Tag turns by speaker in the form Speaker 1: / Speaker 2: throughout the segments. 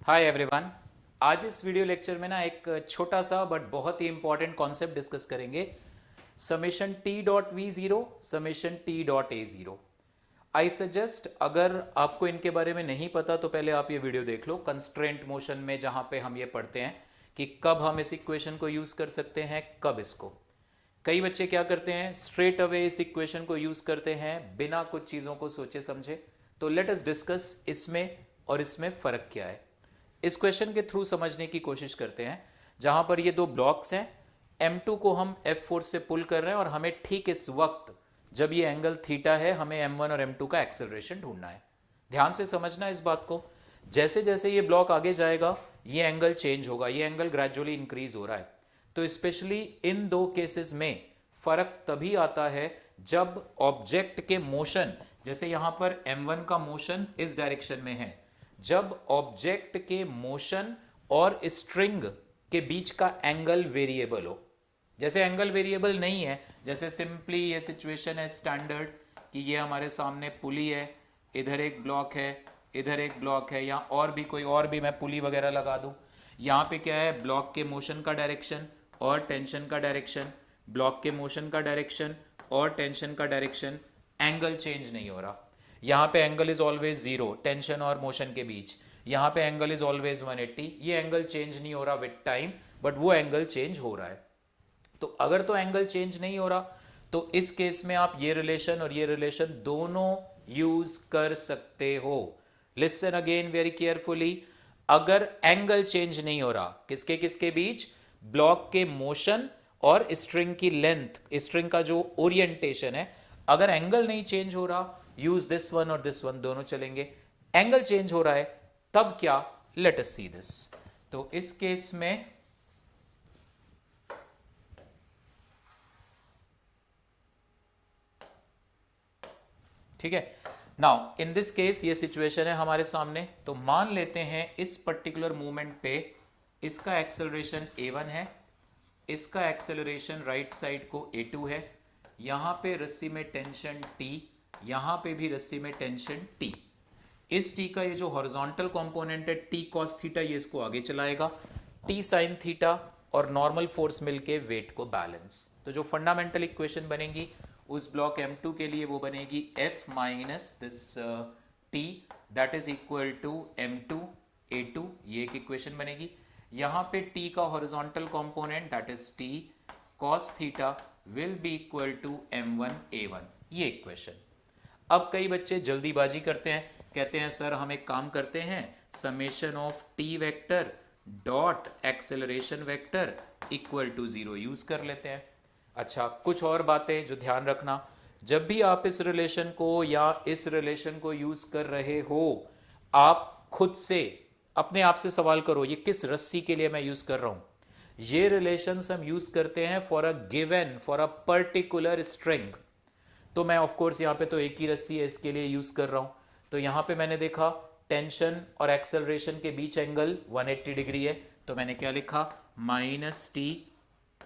Speaker 1: Hi everyone. आज इस video lecture में ना एक छोटा सा बट बहुत ही इंपॉर्टेंट कॉन्सेप्ट डिस्कस करेंगे। Summation t dot we zero, summation t dot A zero. I suggest अगर आपको इनके बारे में नहीं पता तो पहले आप ये वीडियो देख लो कंस्ट्रेंट मोशन में, जहां पे हम ये पढ़ते हैं कि कब हम इस इक्वेशन को यूज कर सकते हैं, कब इसको। कई बच्चे क्या करते हैं, स्ट्रेट अवे इस इक्वेशन को यूज करते हैं बिना कुछ चीजों को सोचे समझे। तो लेट अस डिस्कस इसमें और इसमें फर्क क्या है। इस क्वेश्चन के थ्रू समझने की कोशिश करते हैं, जहां पर ये दो ब्लॉक्स हैं। M2 को हम F4 से पुल कर रहे हैं और हमें ठीक इस वक्त जब ये एंगल थीटा है, हमें M1 और M2 का एक्सेलरेशन ढूंढना है। ध्यान से समझना इस बात को। जैसे जैसे ये ब्लॉक आगे जाएगा ये एंगल चेंज होगा, ये एंगल ग्रेजुअली इंक्रीज हो रहा है। तो स्पेशली इन दो केसेस में फर्क तभी आता है जब ऑब्जेक्ट के मोशन, जैसे यहां पर M1 का मोशन इस डायरेक्शन में है, जब ऑब्जेक्ट के मोशन और स्ट्रिंग के बीच का एंगल वेरिएबल हो। जैसे एंगल वेरिएबल नहीं है, जैसे सिंपली ये सिचुएशन है स्टैंडर्ड कि ये हमारे सामने पुली है, इधर एक ब्लॉक है, इधर एक ब्लॉक है, या और भी कोई और भी मैं पुली वगैरह लगा दूं। यहाँ पे क्या है, ब्लॉक के मोशन का डायरेक्शन और टेंशन का डायरेक्शन, ब्लॉक के मोशन का डायरेक्शन और टेंशन का डायरेक्शन, एंगल चेंज नहीं हो रहा। यहाँ पे angle is always zero tension और मोशन के बीच, यहाँ पे एंगल इज ऑलवेज 180। ये एंगल चेंज नहीं हो रहा विद टाइम, बट वो एंगल चेंज हो रहा है। तो अगर तो एंगल चेंज नहीं हो रहा तो इस केस में आप ये रिलेशन और ये रिलेशन दोनों यूज कर सकते हो। Listen again very carefully. अगर एंगल चेंज नहीं हो रहा किसके किसके बीच, ब्लॉक के मोशन और स्ट्रिंग की लेंथ, स्ट्रिंग का जो ओरिएंटेशन है, अगर एंगल नहीं चेंज हो रहा यूज दिस वन और दिस वन दोनों चलेंगे। एंगल चेंज हो रहा है तब क्या, लेट अस सी दिस। तो इस केस में ठीक है। नाउ इन दिस केस ये सिचुएशन है हमारे सामने, तो मान लेते हैं इस पर्टिकुलर मूवमेंट पे इसका एक्सेलरेशन a1 है, इसका एक्सेलरेशन राइट साइड को a2 है, यहां पे रस्सी में टेंशन T, यहां पे भी रस्सी में टेंशन T। इस T का ये जो हॉरिजॉन्टल कंपोनेंट है T cos थीटा, ये इसको आगे चलाएगा, T sin थीटा और नॉर्मल फोर्स मिलके वेट को बैलेंस। तो जो फंडामेंटल इक्वेशन बनेगी उस ब्लॉक M2 के लिए वो बनेगी F minus this T that is equal to M2 A2, ये एक इक्वेशन बनेगी। यहां पे T का horizontal component that is T cos theta will be equal to M1 A1, ये इक्वेशन। अब कई बच्चे जल्दीबाजी करते हैं, कहते हैं सर हम एक काम करते हैं, summation of T vector dot acceleration vector equal to zero use कर लेते हैं। अच्छा, कुछ और बातें जो ध्यान रखना, जब भी आप इस रिलेशन को या इस रिलेशन को यूज कर रहे हो, आप खुद से अपने आप से सवाल करो ये किस रस्सी के लिए मैं यूज कर रहा हूं। ये रिलेशंस हम यूज करते हैं for a given, for a particular string. तो मैं ऑफ कोर्स यहाँ पे तो एक ही रस्सी है इसके लिए यूज कर रहा हूं। तो यहाँ पे मैंने देखा टेंशन और एक्सेलरेशन के बीच एंगल 180 डिग्री है, तो मैंने क्या लिखा, minus T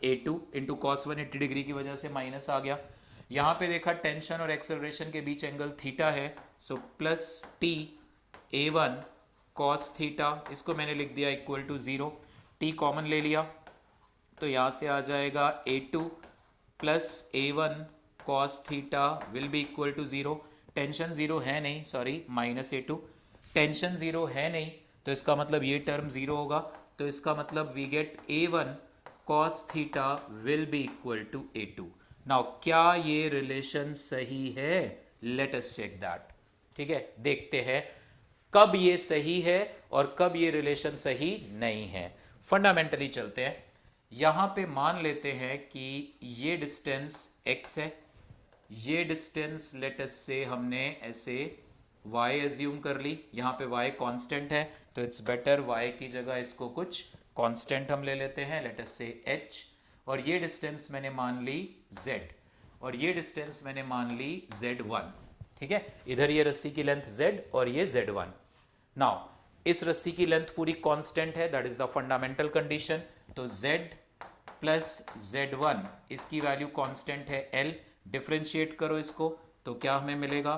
Speaker 1: A2 into cos 180 degree की वजह से माइनस आ गया। यहाँ पे देखा टेंशन और एक्सेलरेशन के बीच एंगल थीटा है, so plus T A1 cos theta, इसको मैंने लिख दिया equal to zero. T common ले लिया तो यहाँ से आ जाएगा A2 plus A1 cos theta will be equal to zero. Tension zero है नहीं, sorry minus A2, tension zero है नहीं, तो इसका मतलब ये टर्म जीरो होगा। तो इसका मतलब we get A1 cos theta will be equal to A2। Now क्या ये रिलेशन सही है, लेट अस चेक दैट। ठीक है, देखते हैं कब ये सही है और कब ये रिलेशन सही नहीं है। फंडामेंटली चलते हैं। यहां पे मान लेते हैं कि ये डिस्टेंस x है, ये डिस्टेंस लेटस से हमने ऐसे y एज्यूम कर ली, यहां पे y कांस्टेंट है, तो इट्स बेटर y की जगह इसको कुछ कांस्टेंट हम ले लेते हैं, लेटस से h। और ये डिस्टेंस मैंने मान ली z, और ये डिस्टेंस मैंने मान ली z1। ठीक है, इधर ये रस्सी की लेंथ z और ये z1। नाउ इस रस्सी की लेंथ पूरी कांस्टेंट है, that is the fundamental condition. तो z प्लस z1 इसकी वैल्यू कांस्टेंट है l, डिफ्रेंशिएट करो इसको तो क्या हमें मिलेगा,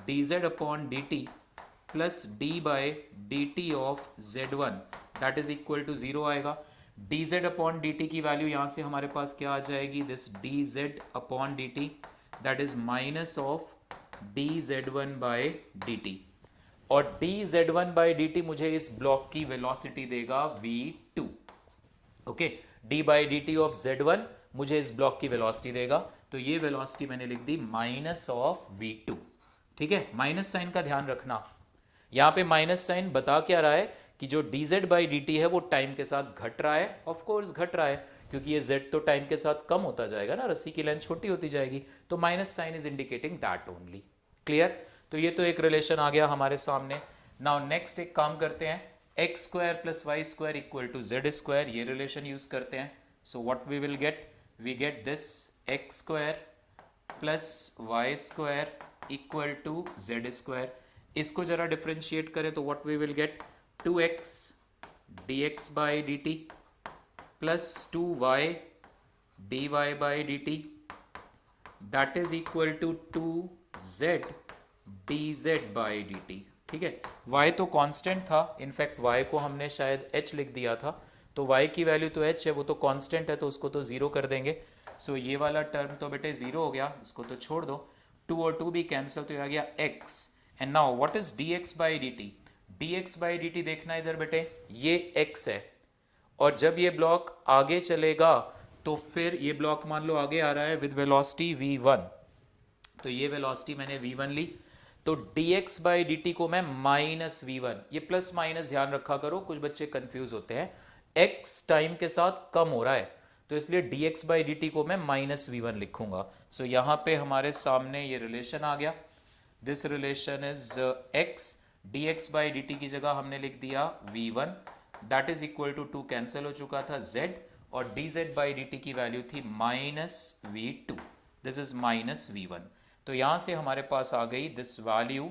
Speaker 1: dz upon dt plus D by D T of Z1 that is equal to 0 आएगा। D Z upon D T की वैल्यू यहां से हमारे पास क्या आ जाएगी, this D Z upon D T that is minus of D Z one by D T, और D Z one by d T मुझे इस ब्लॉक की वेलोसिटी देगा v2। Okay, d by d T of z1 मुझे इस block की velocity देगा, तो ये वेलोसिटी मैंने लिख दी माइनस ऑफ v2। ठीक है, माइनस साइन का ध्यान रखना, यहां पे माइनस साइन बता क्या रहा है कि जो dz बाई डी टी है वो टाइम के साथ घट रहा है, ऑफ कोर्स घट रहा है क्योंकि ये z तो टाइम के साथ कम होता जाएगा ना, रस्सी की लेंथ छोटी होती जाएगी, तो minus sign is indicating that only. Clear, तो ये तो एक रिलेशन आ गया हमारे सामने। नाउ नेक्स्ट एक काम करते हैं, x square plus y square equal to z square, ये रिलेशन यूज करते हैं। So what we will get, we get this x square plus y square equal to z square. इसको जरा डिफ्रेंशिएट करें तो what we will get, 2x dx by d t plus 2y dy by d T that is equal to 2z dz by d t. ठीक है, y तो constant था, in fact y को हमने शायद h लिख दिया था, तो y की वैल्यू तो h है, वो तो कांस्टेंट है, तो उसको तो जीरो कर देंगे। सो ये वाला टर्म तो बेटे जीरो हो गया, इसको तो छोड़ दो, 2 और 2 भी कैंसिल, तो आ गया x। And now what is dx by d T, dx by d T देखना इधर बेटे, ये x है, और जब ये ब्लॉक आगे चलेगा तो फिर ये ब्लॉक मान लो आगे आ रहा है विद वेलोसिटी v1, तो ये वेलोसिटी मैंने v1 ली, तो dx बाई डी टी को मैं माइनस v1, ये प्लस माइनस ध्यान रखा करो, कुछ बच्चे कंफ्यूज होते हैं, x टाइम के साथ कम हो रहा है, तो इसलिए dx बाई डी टी को मैं माइनस v1 लिखूंगा। सो यहां पे हमारे सामने ये रिलेशन आ गया, this relation is x, dx by d T की जगह हमने लिख दिया v1 that is equal to 2 cancel हो चुका था z, और dz बाई डी टी की वैल्यू थी minus v2, this is minus v1। तो यहां से हमारे पास आ गई this value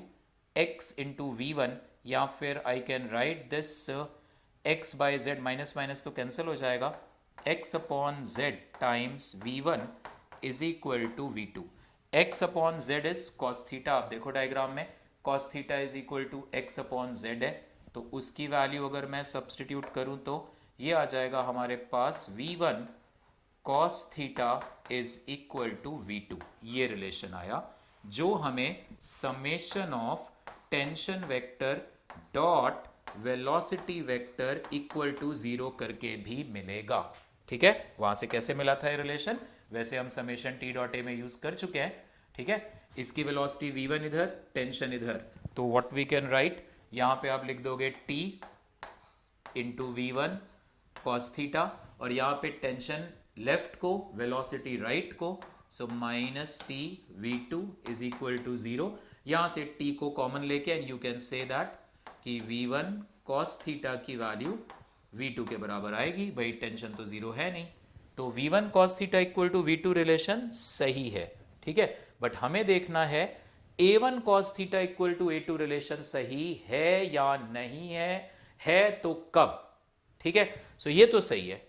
Speaker 1: x into v1, या फिर I can write this x by z, minus minus तो कैंसिल हो जाएगा, x upon z times v1 is equal to v2। x upon z is cos theta, आप देखो डायग्राम में cos theta is equal to x upon z है, तो उसकी value अगर मैं सब्सटीट्यूट करूं तो ये आ जाएगा हमारे पास v1 cos theta is equal to v2, ये रिलेशन आया जो हमें summation of tension vector dot velocity vector equal to 0 करके भी मिलेगा। ठीक है, वहां से कैसे मिला था ये रिलेशन, वैसे हम समेशन टी डॉट ए में यूज कर चुके हैं। ठीक है, इसकी वेलोसिटी v1 इधर, टेंशन इधर, तो व्हाट वी कैन राइट, यहां पे आप लिख दोगे t into v1 cos theta, और यहां पे टेंशन लेफ्ट को, वेलोसिटी राइट को, so minus t v2 is equal to 0। यहां से t को कॉमन लेके and you can say that कि v1 cos थीटा की वैल्यू v2 के बराबर आएगी, भाई टेंशन तो 0 है नहीं, तो v1 cos theta equal to v2 relation सही है। ठीक है, बट हमें देखना है a1 cos theta equal to a2 relation सही है या नहीं है तो कब। ठीक है, सो ये तो सही है,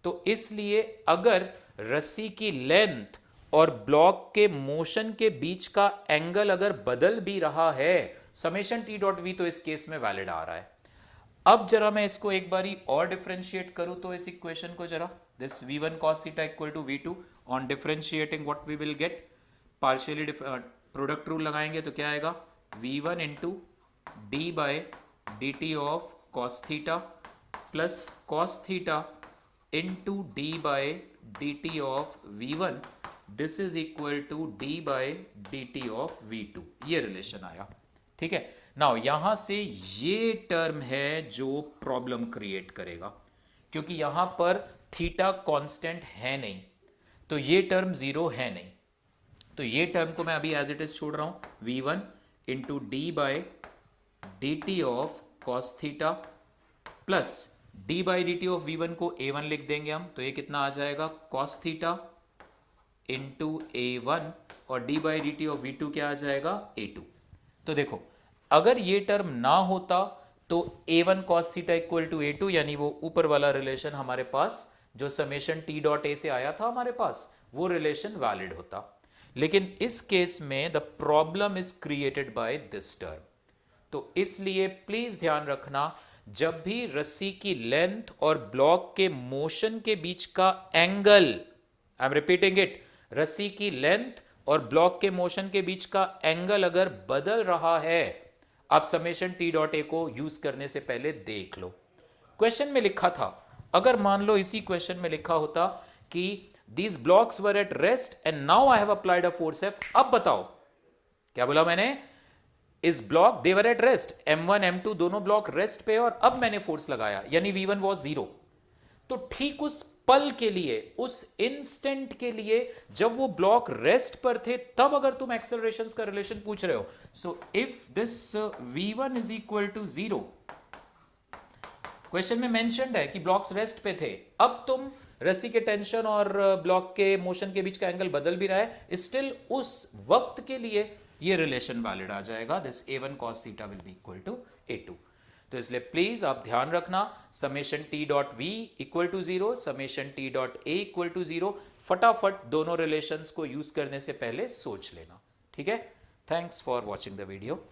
Speaker 1: तो इसलिए अगर रस्सी की लेंथ और ब्लॉक के मोशन के बीच का एंगल अगर बदल भी रहा है, समेशन टी डॉट वी तो इस केस में वैलिड आ रहा है। अब जरा मैं इसको एक बारी और डिफरेंशिएट करूं तो इस इक्वेशन को जरा, this v1 cos theta equal to v2, on differentiating what we will get, partially product rule लगाएंगे तो क्या आएगा, v1 into d by D T of cos theta plus cos theta into d by D T of v1, this is equal to d by D T of v2, ये relation आया। ठीक है, now यहां से ये term है जो problem create करेगा, क्योंकि यहां पर थीटा कांस्टेंट है नहीं, तो ये टर्म 0 है नहीं, तो ये टर्म को मैं अभी एज इट इज छोड़ रहा हूं, v1 into d by D T of cos theta plus d by d T of v1 को a1 लिख देंगे हम, तो ये कितना आ जाएगा cos थीटा इंटू a1, और D by d T of v2 क्या आ जाएगा a2। तो देखो अगर ये टर्म ना होता तो a1 cos theta equal to a2, यानी वो ऊपर वाला रिलेशन हमारे पास जो समेशन t डॉट a से आया था हमारे पास, वो रिलेशन वैलिड होता। लेकिन इस केस में the problem is created by this term, तो इसलिए प्लीज ध्यान रखना, जब भी रस्सी की लेंथ और ब्लॉक के मोशन के बीच का angle, I am repeating it, रस्सी की लेंथ और ब्लॉक के मोशन के बीच का एंगल अगर बदल रहा है, आप समेशन टी डॉट ए को यूज करने से पहले देख लो। क्वेश्चन में लिखा था, अगर मान लो इसी क्वेश्चन में लिखा होता कि these blocks were at rest and now I have applied a force F, अब बताओ क्या बोला मैंने, इस block they were at rest, M1 M2 दोनों ब्लॉक रेस्ट पे और अब मैंने फोर्स लगाया, यानी V1 वॉज 0। तो ठीक उस पल के लिए, उस इंस्टेंट के लिए जब वो ब्लॉक रेस्ट पर थे, तब अगर तुम एक्सेलरेशन का रिलेशन पूछ रहे हो, so if this V1 is equal to 0, question में मेंशन्ड है कि ब्लॉक्स रेस्ट पे थे, अब तुम रस्सी के टेंशन और ब्लॉक के मोशन के बीच का एंगल बदल भी रहा है, स्टिल उस वक्त के लिए ये रिलेशन वैलिड आ जाएगा, this A1 cos theta will be equal to A2। तो इसलिए प्लीज आप ध्यान रखना, summation t dot v equal to 0, summation t dot a equal to 0, फटाफट दोनों रिलेशंस को यूज करने से पहले सोच लेना, ठीक है। Thanks for watching the video.